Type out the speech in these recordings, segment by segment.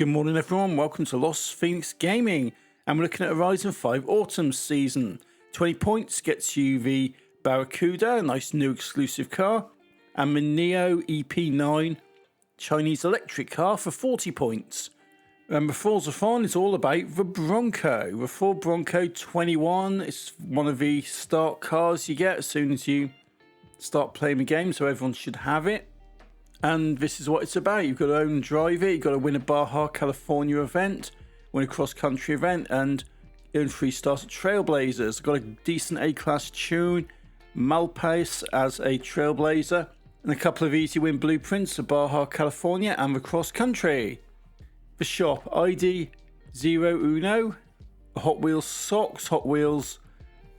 Good morning everyone, welcome to Lost Phoenix Gaming, and we're looking at Horizon 5 Autumn Season. 20 points gets you the Barracuda, a nice new exclusive car, and the NIO EP9 Chinese electric car for 40 points. And the Forzathon is all about the Bronco. The Ford Bronco 21 is one of the start cars you get as soon as you start playing the game, so everyone should have it. And this is what it's about. You've got to own and drive it. You've got to win a Baja California event, win a cross-country event, and earn 3 stars at Trailblazers. Got a decent A-class tune, Malpace as a Trailblazer, and a couple of easy win blueprints of Baja California and the cross-country. The shop, ID Zerouno, Hot Wheels socks, Hot Wheels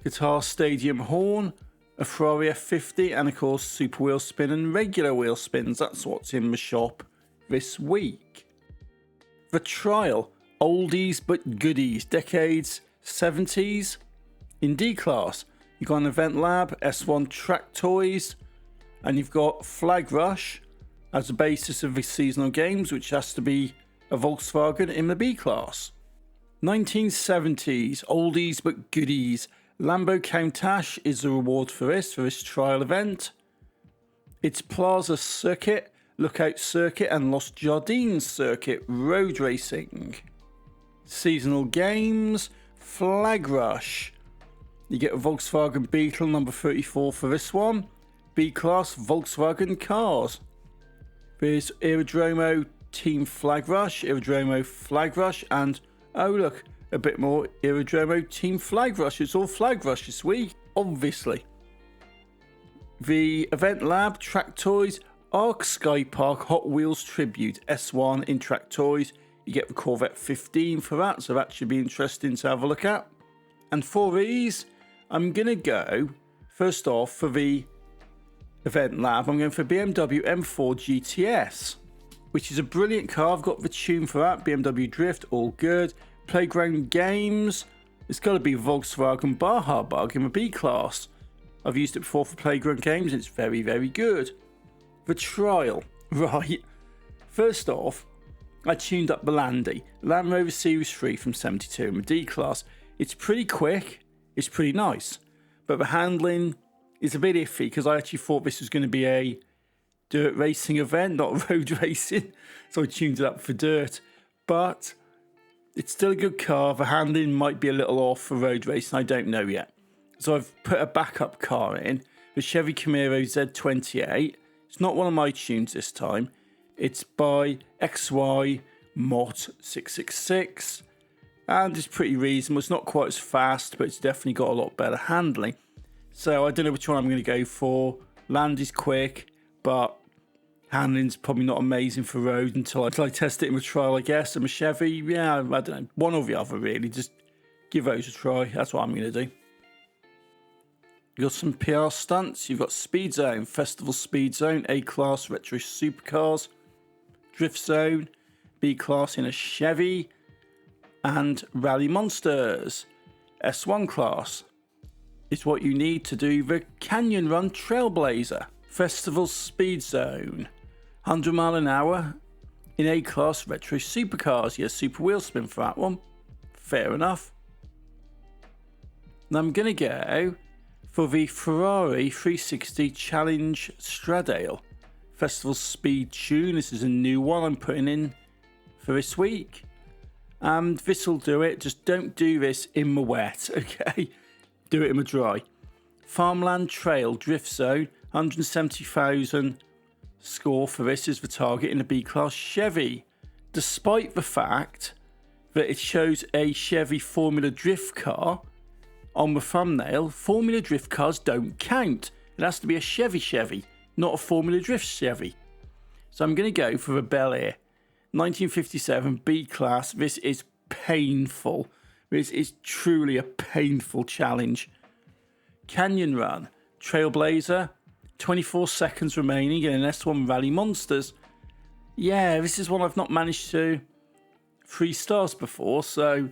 guitar stadium horn, a Ferrari F50, and of course super wheel spin and regular wheel spins. That's what's in the shop this week. The trial, oldies but goodies, decades 70s in D class. You've got an event lab, S1 track toys, and you've got Flag Rush as the basis of the seasonal games, which has to be a Volkswagen in the B class. 1970s, oldies but goodies. Lambo Countach is the reward for this trial event. It's Plaza Circuit, Lookout Circuit, and Los Jardines Circuit road racing. Seasonal games, Flag Rush. You get a Volkswagen Beetle number 34 for this one. B-Class Volkswagen cars. There's Aerodromo Team Flag Rush, Aerodromo Flag Rush, and oh look, a bit more Aerodromo Team Flag Rush. It's all Flag Rush this week, obviously. The Event Lab Track Toys Arc Sky Park Hot Wheels Tribute S1 in Track Toys. You get the Corvette 15 for that, so that should be interesting to have a look at. And for these, I'm going to go, first off, for the Event Lab, I'm going for BMW M4 GTS, which is a brilliant car. I've got the tune for that, BMW Drift, all good. Playground games, it's got to be Volkswagen Baja Bug in the B class. I've used it before for playground games, it's very, very good. The trial, right. First off, I tuned up the Land Rover Series 3 from 72 in the D class. It's pretty quick, it's pretty nice, but the handling is a bit iffy because I actually thought this was going to be a dirt racing event, not road racing, so I tuned it up for dirt. But it's still a good car. The handling might be a little off for road racing, I don't know yet. So I've put a backup car in, the Chevy Camaro Z28. It's not one of my tunes this time. It's by XY Mott 666, and it's pretty reasonable. It's not quite as fast, but it's definitely got a lot better handling. So I don't know which one I'm going to go for. Land is quick, but handling's probably not amazing for road until I test it in the trial, I guess. And the Chevy, yeah, I don't know, one or the other really. Just give those a try. That's what I'm going to do. You've got some PR stunts. You've got Speed Zone, Festival Speed Zone, A-Class Retro Supercars, Drift Zone, B-Class in a Chevy, and Rally Monsters. S1 class is what you need to do the Canyon Run Trailblazer. Festival Speed Zone, 100 mile an hour in A-Class Retro Supercars. Yeah, super wheel spin for that one. Fair enough. And I'm going to go for the Ferrari 360 Challenge Stradale. Festival Speed Tune. This is a new one I'm putting in for this week. And this will do it. Just don't do this in the wet, okay? Do it in the dry. Farmland Trail Drift Zone. 170,000 score for this is the target in a B-Class Chevy. Despite the fact that it shows a Chevy Formula Drift car on the thumbnail, Formula Drift cars don't count. It has to be a Chevy, not a Formula Drift Chevy. So I'm going to go for the Bel Air 1957 B-Class. This is painful. This is truly a painful challenge. Canyon Run Trailblazer. 24 seconds remaining in an S1 Rally Monsters. Yeah, this is one I've not managed to 3 stars before, so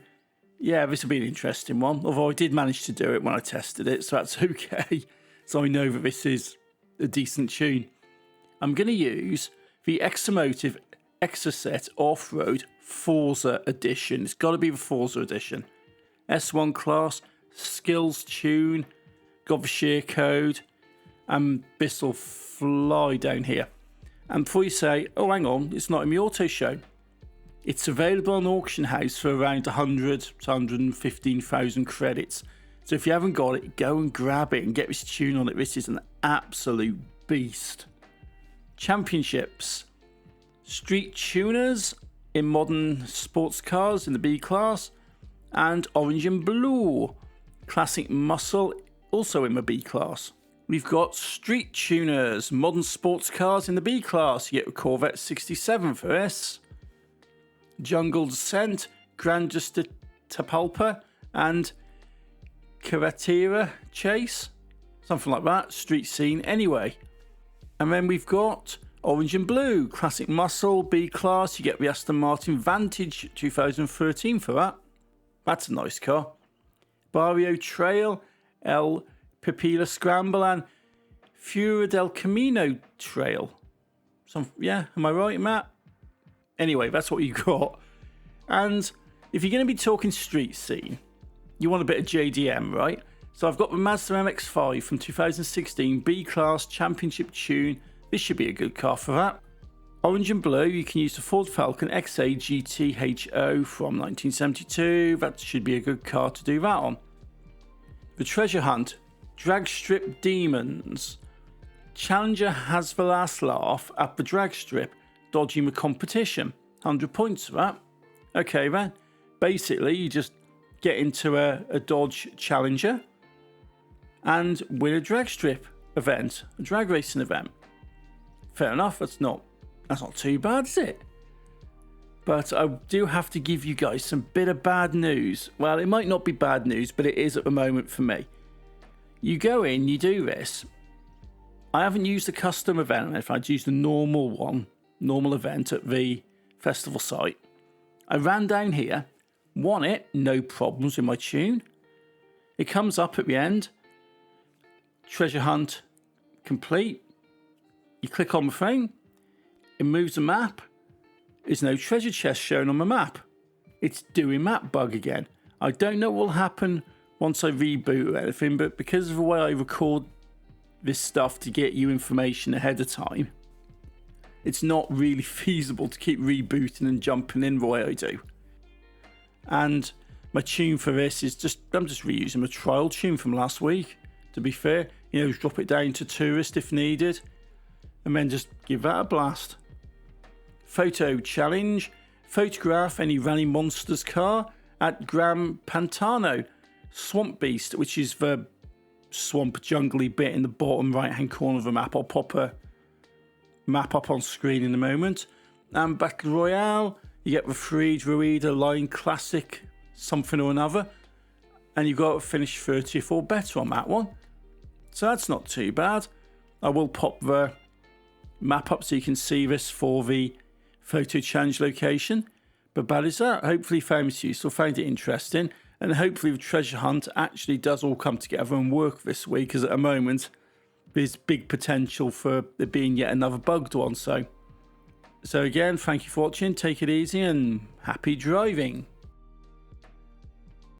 yeah, this will be an interesting one. Although I did manage to do it when I tested it, so that's okay. So I know that this is a decent tune. I'm going to use the Exomotive Exocet Off-Road Forza Edition. It's got to be the Forza Edition. S1 class, skills tune, got the share code, and this'll fly down here. And before you say, oh hang on, it's not in the auto show, it's available on Auction House for around 100 to 115,000 credits. So if you haven't got it, go and grab it and get this tune on it. This is an absolute beast. Championships. Street tuners in modern sports cars in the B class. And orange and blue. Classic muscle, also in the B class. We've got street tuners, modern sports cars in the B class. You get a Corvette 67 for this. Jungle Descent, Grandester Tapalpa, and Carretera Chase. Something like that. Street scene anyway. And then we've got orange and blue, classic muscle, B class. You get the Aston Martin Vantage 2013 for that. That's a nice car. Barrio Trail, El Pipila Scramble, and Fura del Camino Trail. Yeah, am I right, Matt? Anyway, that's what you got. And if you're going to be talking street scene, you want a bit of JDM, right? So I've got the Mazda MX-5 from 2016, B-Class Championship tune. This should be a good car for that. Orange and blue, you can use the Ford Falcon XA GT-HO from 1972. That should be a good car to do that on. The Treasure Hunt, Drag Strip Demons. Challenger has the last laugh at the drag strip, dodging the competition. 100 points for that. Okay then. Basically, you just get into a Dodge Challenger and win a drag strip event, a drag racing event. Fair enough, that's not too bad, is it? But I do have to give you guys some bit of bad news. Well, it might not be bad news, but it is at the moment for me. You go in, you do this. I haven't used the custom event. If I'd used the normal event at the festival site. I ran down here, won it, no problems with my tune. It comes up at the end. Treasure hunt complete. You click on the thing. It moves the map. There's no treasure chest shown on the map. It's doing map bug again. I don't know what will happen once I reboot or anything, but because of the way I record this stuff to get you information ahead of time, it's not really feasible to keep rebooting and jumping in the way I do. And my tune for this is I'm just reusing my trial tune from last week, to be fair. Drop it down to tourist if needed, and then just give that a blast. Photo challenge. Photograph any Rally Monsters car at Gran Pantano Swamp Beast, which is the swamp jungly bit in the bottom right hand corner of the map. I'll pop a map up on screen in a moment. And Battle Royale, you get the free Druida Line Classic something or another, and you've got to finish 30th or better on that one. So that's not too bad. I will pop the map up so you can see this for the photo challenge location. But that is that. Hopefully you found this useful, found it interesting, and hopefully the treasure hunt actually does all come together and work this week, because at the moment there's big potential for there being yet another bugged one. So again, thank you for watching, take it easy and happy driving.